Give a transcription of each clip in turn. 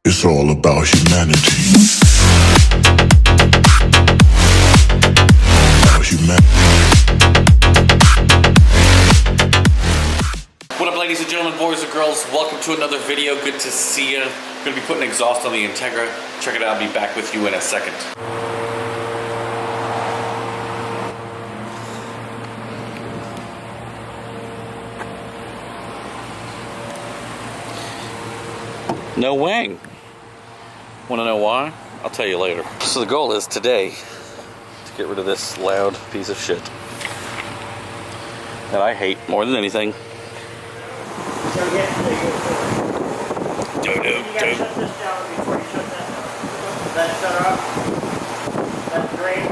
It's all about humanity. What up, ladies and gentlemen, boys and girls? Welcome to another video. Good to see you. Gonna be putting exhaust on the Integra. Check it out. I'll be back with you in a second. No wang. Want to know why? I'll tell you later. So the goal is today to get rid of this loud piece of shit that I hate more than anything. You gotta shut this down before you shut that. That shut off. That drain.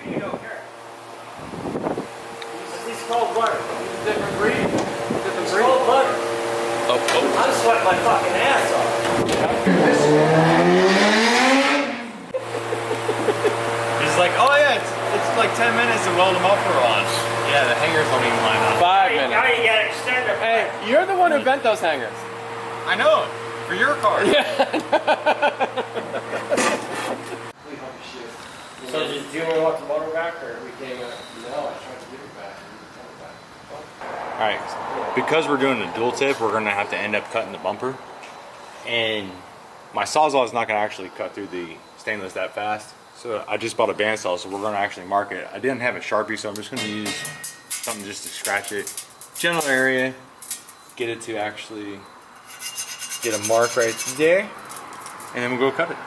You don't care. These cold butter. These a different breed. It's cold butter. Oh. I'm sweating my fucking ass off. He's like, oh yeah, it's like 10 minutes to weld the muffler on. Yeah, the hangers don't even line up. 5 minutes. Now you gotta extend it. Hey, you're the one who bent those hangers. I know, for your car. Yeah. So do you want the motor back or we came No, I tried to give it back. Alright, because we're doing a dual tip, we're gonna have to end up cutting the bumper. And my Sawzall is not gonna actually cut through the stainless that fast. So I just bought a bandsaw, so we're gonna actually mark it. I didn't have a Sharpie, so I'm just gonna use something just to scratch it. General area, get it to actually get a mark right there, and then we'll go cut it.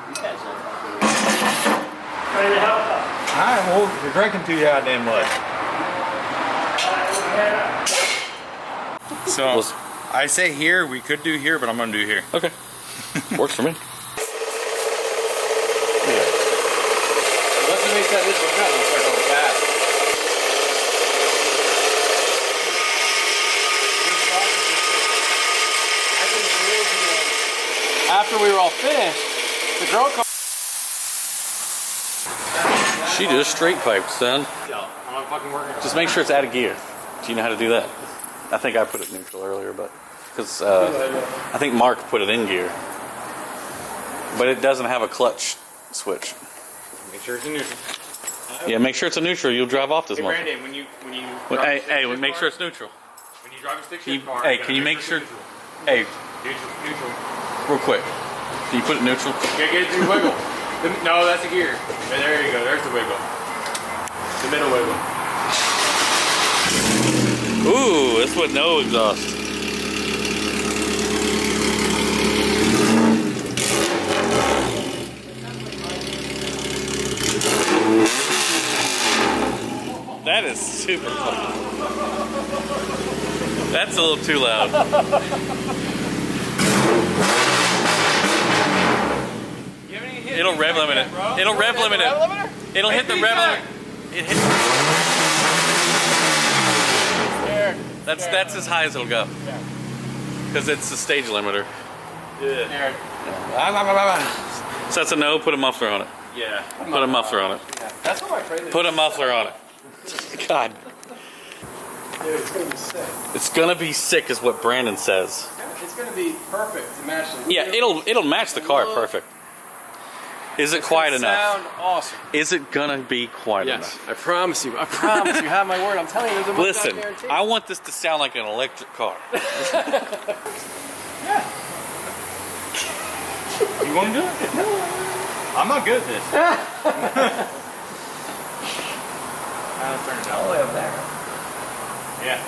ready to help us? Alright, well, you're drinking too goddamn much. So, I say here, we could do here, but I'm gonna do here. Okay. Works for me. Once you make that initial cut, it'll start going fast. After we were all finished, the girl called. She just straight piped, son. I'm fucking working. Just make sure it's out of gear. Do you know how to do that? I think I put it neutral earlier, but because I think Mark put it in gear, but it doesn't have a clutch switch. Make sure it's in neutral. Yeah, make sure it's a neutral. You'll drive off this Hey much. Brandon, when you Hey, make sure it's neutral. when you drive a stick Can you- shift car, hey, gotta can you make it's sure- neutral. Hey, Neutral. real quick. Can you put it neutral? Get it through wiggle. No, that's the gear. There you go. There's the wiggle. The middle wiggle. Ooh, this with no exhaust. That is super fun. That's a little too loud. It'll rev limit it. It'll rev limit it. It'll hit the rev limit. It hit. That's as high as it'll go. Because it's the stage limiter. Yeah. So that's a no. Put a muffler on it. Yeah. Put a muffler on it. That's what my trailer. Put a muffler on it. God. Dude, it's gonna be sick. It's gonna be sick, is what Brandon says. It's gonna be perfect to match the. Yeah, it'll match the car perfect. Is it quiet enough? Sound awesome. Is it gonna be quiet enough? Yes, I promise you. I promise you. Have my word. I'm telling you, there's a Listen, guarantee. I want this to sound like an electric car. Yeah. You want to do it? No. I'm not good at this. I'll turn it down. All the way up there. Yeah.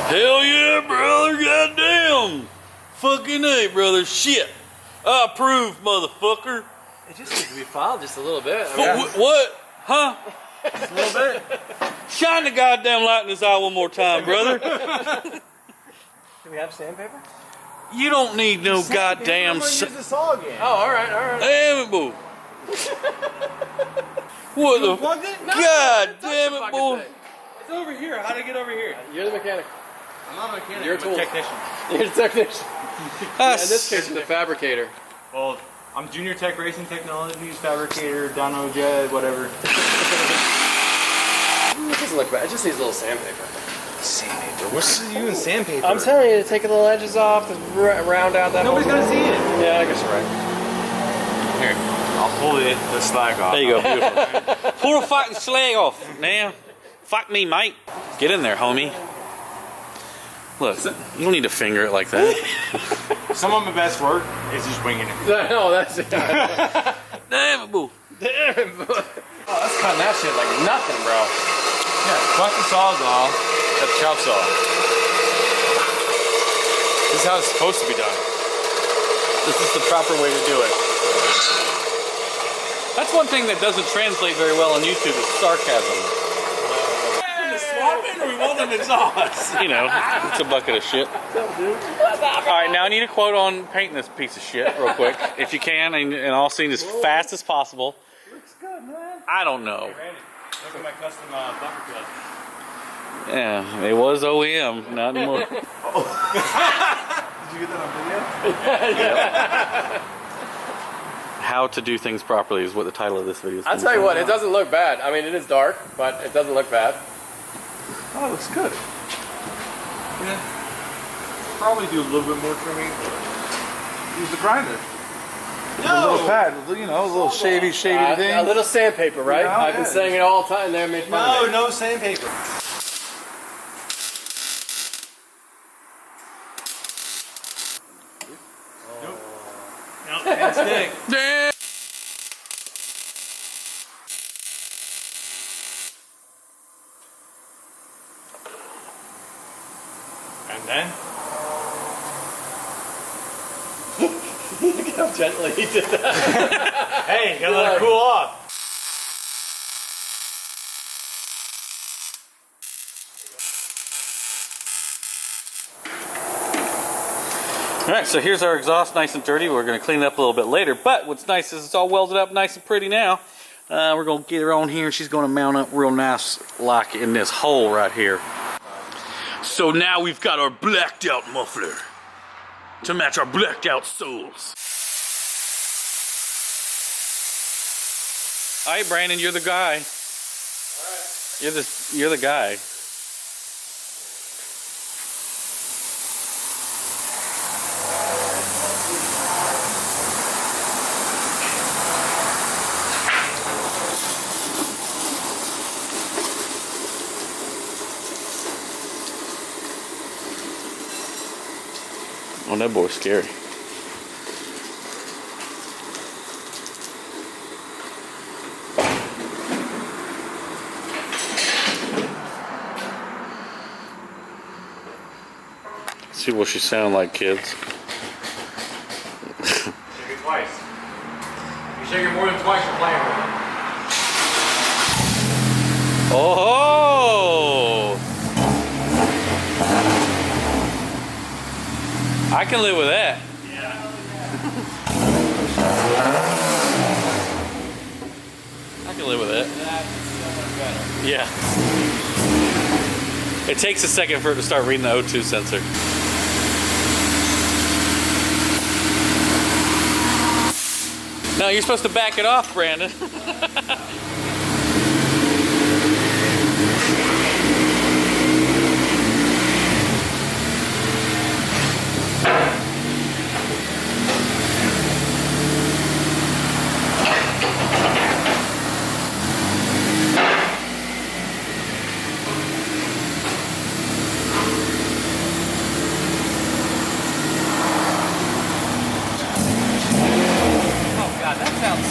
Hell yeah, brother, goddamn. Fucking A, brother, shit. I approve, motherfucker. It just needs to be filed just a little bit. What? Huh? Just a little bit. Shine the goddamn light in this eye one more time, brother. Do we have sandpaper? You don't need no goddamn. Use the saw again. Oh, all right, all right. Damn it, boy. What the? Plugged it? God damn it, boy. It's over here. How'd it get over here? You're the mechanic. I'm not a mechanic. You're a I'm tool. technician. You're a technician. Yeah, in this case, you're the fabricator. Well, I'm Junior Tech Racing Technologies, fabricator, dyno jet, whatever. It doesn't look bad. It just needs a little sandpaper. Sandpaper? What's you in sandpaper? I'm telling you to take the little edges off, to round out that. Nobody's gonna see it. Yeah, I guess you're right. Here, I'll pull the slag off. There you go, beautiful. Pull the fucking slag off now. Fuck me, mate. Get in there, homie. Look, you don't need to finger it like that. Some of my best work is just winging it. No, that's it. Damn it, boo. Damn it, boy. Oh, that's cutting that shit like nothing, bro. Yeah, cut the sawzall. Got the chop saw. This is how it's supposed to be done. This is the proper way to do it. That's one thing that doesn't translate very well on YouTube is sarcasm. Or we want an exhaust. You know, it's a bucket of shit. Alright, now I need a quote on painting this piece of shit real quick. If you can, and all seen as fast as possible. Looks good, man. I don't know. Look at my custom bumper cut. Yeah, it was OEM, not anymore. Did you get that on video? How to do things properly is what the title of this video is. I'll tell you what, it doesn't look bad. I mean, it is dark, but it doesn't look bad. Oh, it looks good. Yeah. Probably do a little bit more trimming. Use the grinder. A little pad, you know, a little shady thing. A little sandpaper, right? Yeah, I've been saying it all the time. They made fun of me. No sandpaper. Nope. Nope, can't stick. And then? Look how gently he did that. Hey, gotta let it cool off. Alright, so here's our exhaust nice and dirty. We're going to clean it up a little bit later. But what's nice is it's all welded up nice and pretty now. We're going to get her on here and she's going to mount up real nice like in this hole right here. So now we've got our blacked out muffler to match our blacked out soles. Alright, Brandon, you're the guy. Alright. You're the guy. Oh, that boy's scary. See what she sound like, kids. Shake it twice. If you shake it more than twice, you're playing with it. Oh! I can live with that. Yeah. I can live with it. That's so much better. Yeah. It takes a second for it to start reading the O2 sensor. No, you're supposed to back it off, Brandon.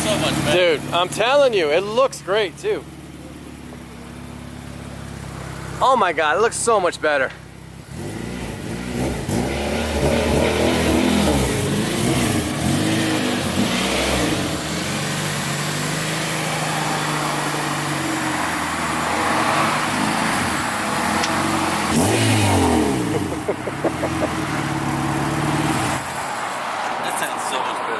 So much better. Dude, I'm telling you, it looks great too. Oh my God, it looks so much better. That sounds so much better.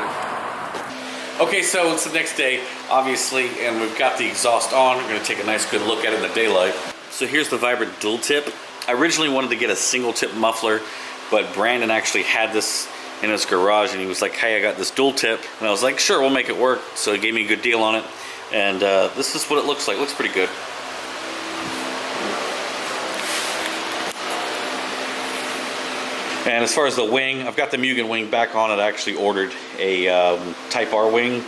Okay, so it's the next day, obviously, and we've got the exhaust on. We're going to take a nice good look at it in the daylight. So here's the Vibrant dual tip. I originally wanted to get a single tip muffler, but Brandon actually had this in his garage and he was like, hey, I got this dual tip. And I was like, sure, we'll make it work. So he gave me a good deal on it. And this is what it looks like. It looks pretty good. And as far as the wing, I've got the Mugen wing back on it. I actually ordered a Type R wing,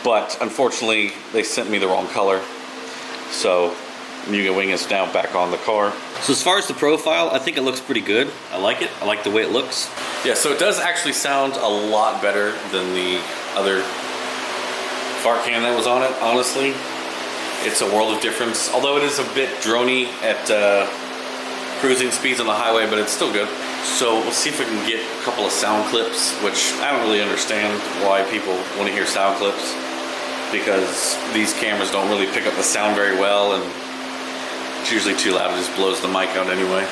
but unfortunately they sent me the wrong color. So Mugen wing is now back on the car. So as far as the profile, I think it looks pretty good. I like it. I like the way it looks. Yeah, so it does actually sound a lot better than the other fart can that was on it, honestly. It's a world of difference. Although it is a bit droney at cruising speeds on the highway, but it's still good. So we'll see if we can get a couple of sound clips, which I don't really understand why people want to hear sound clips, because these cameras don't really pick up the sound very well, and it's usually too loud. It just blows the mic out anyway.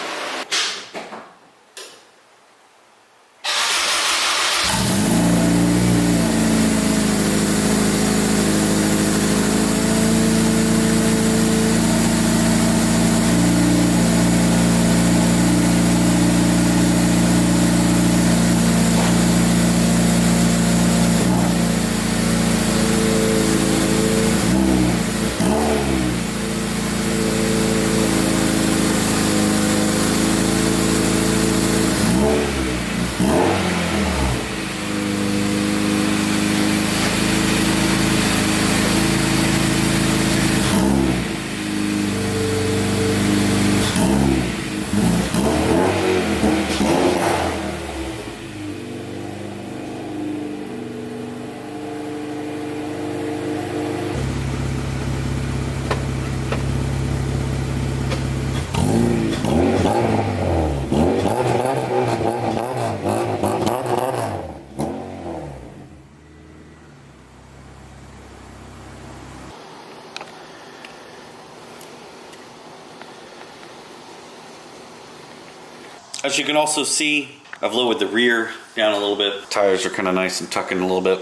As you can also see, I've lowered the rear down a little bit. Tires are kind of nice and tucking a little bit.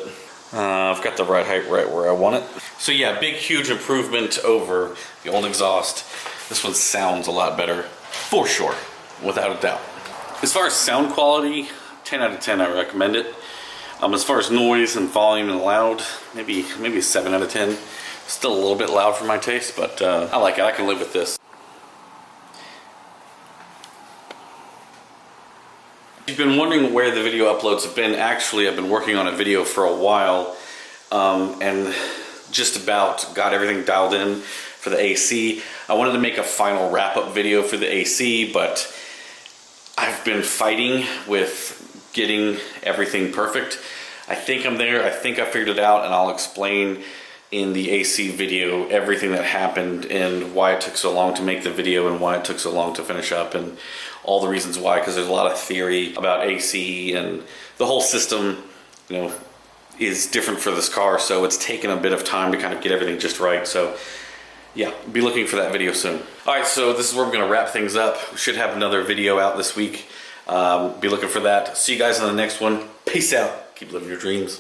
I've got the ride height right where I want it. So yeah, big, huge improvement over the old exhaust. This one sounds a lot better, for sure, without a doubt. As far as sound quality, 10 out of 10, I recommend it. As far as noise and volume and loud, maybe a 7 out of 10. Still a little bit loud for my taste, but I like it. I can live with this. If you've been wondering where the video uploads have been, actually I've been working on a video for a while and just about got everything dialed in for the AC. I wanted to make a final wrap-up video for the AC, but I've been fighting with getting everything perfect. I think I'm there. I think I figured it out, and I'll explain in the AC video everything that happened and why it took so long to make the video and why it took so long to finish up and all the reasons why, because there's a lot of theory about AC and the whole system, you know, is different for this car, so it's taken a bit of time to kind of get everything just right. So yeah, be looking for that video soon. All right, so this is where we're gonna wrap things up. We should have another video out this week. Be looking for that. See you guys on the next one. Peace out. Keep living your dreams.